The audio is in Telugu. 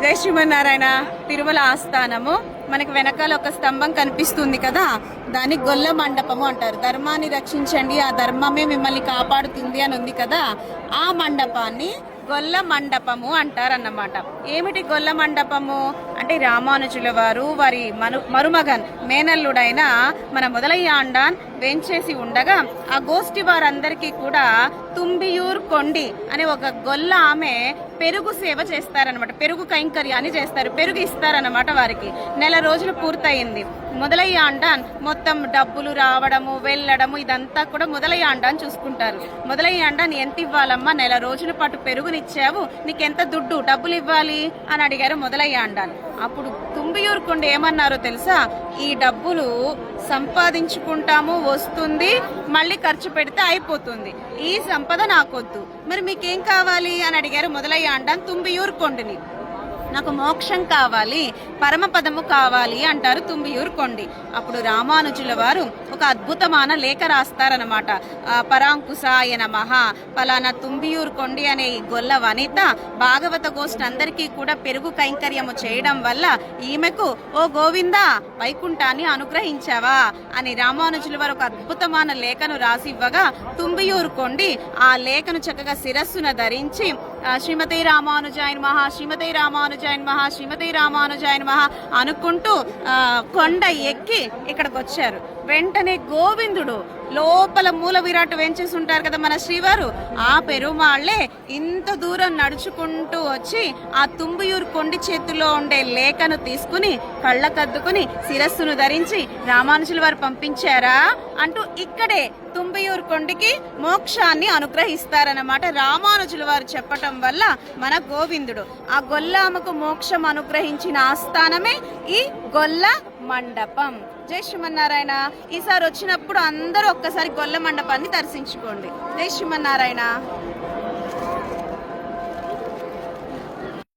జై శ్రీమన్నారాయణ. తిరుమల ఆస్థానము మనకి వెనకాల ఒక స్తంభం కనిపిస్తుంది కదా, దాన్ని గొల్ల మండపము అంటారు. ధర్మాన్ని రక్షించండి, ఆ ధర్మమే మిమ్మల్ని కాపాడుతుంది అని ఉంది కదా, ఆ మండపాన్ని గొల్ల మండపము అంటారన్నమాట. ఏమిటి గొల్ల మండపము అంటే, రామానుజుల వారు వారి మరుమగన్ మేనల్లుడైన మన మొదలయ్య ఆండాన్ వేంచేసి ఉండగా, ఆ గోష్ఠి వారందరికీ కూడా తుంబియూర్ కొండి అనే ఒక గొల్ల ఆమె పెరుగు సేవ చేస్తారనమాట. పెరుగు కైంకర్యాన్ని చేస్తారు, పెరుగు ఇస్తారనమాట వారికి. నెల రోజులు పూర్తయింది. మొదలయ్య ఆండాన్ మొత్తం డబ్బులు రావడము వెళ్ళడము ఇదంతా కూడా మొదలయ్య ఆండాన్ చూసుకుంటారు. మొదలయ్య ఆండాన్ ఎంత ఇవ్వాలమ్మా, నెల రోజుల పాటు పెరుగునిచ్చావు, నీకెంత డబ్బులు ఇవ్వాలి అని అడిగారు మొదలయ్య ఆండాన్. అప్పుడు తుంబియూర్ కొండ ఏమన్నారో తెలుసా, ఈ డబ్బులు సంపాదించుకుంటాము, వస్తుంది, మళ్ళీ ఖర్చు పెడితే అయిపోతుంది, ఈ సంపద నాకొద్దు, మరి మీకేం కావాలి అని అడిగారు మొదలయ్య ఆండాన్ తుంబియూర్ కొండని. నాకు మోక్షం కావాలి, పరమపదము కావాలి అంటారు తుంబియూర్ కొండి. అప్పుడు రామానుజుల వారు ఒక అద్భుతమైన లేఖ రాస్తారనమాట. పరాంకుశాయ నమః, పలానా తుంబియూర్ కొండి అనే ఈ గొల్ల వనిత భాగవత గోష్ఠి అందరికీ కూడా పెరుగు కైంకర్యము చేయడం వల్ల ఈమెకు ఓ గోవిందా వైకుంఠాన్ని అనుగ్రహించావా అని రామానుజుల వారు ఒక అద్భుతమైన లేఖను రాసివ్వగా, తుంబియూర్ కొండి ఆ లేఖను చక్కగా శిరస్సున ధరించి శ్రీమతి రామానుజాయ నమః, శ్రీమతి రామానుజాయ నమః, శ్రీమతి రామానుజాయ నమః అనుకుంటూ కొండ ఎక్కి ఇక్కడికి వచ్చారు. వెంటనే గోవిందుడు లోపల మూల విరాట్ వేంచేసి ఉంటారు కదా మన శ్రీవారు, ఆ పెరుమాళ్లే ఇంత దూరం నడుచుకుంటూ వచ్చి ఆ తుంబియూర్ కొండి చేతిలో ఉండే లేఖను తీసుకుని కళ్ళకద్దుకుని శిరస్సును ధరించి రామానుజుల వారు పంపించారా అంటూ ఇక్కడే తుంబియూర్ కొండికి మోక్షాన్ని అనుగ్రహిస్తారన్నమాట. రామానుజుల వారు చెప్పటం వల్ల మన గోవిందుడు ఆ గొల్లామకు మోక్షం అనుగ్రహించిన ఆస్థానమే ఈ గొల్ల మండపం. జై శ్రీమన్నారాయణ. ఈసారి వచ్చినప్పుడు అందరూ ఒక్కసారి గొల్ల మండపాన్ని దర్శించుకోండి. జై శ్రీమన్నారాయణ.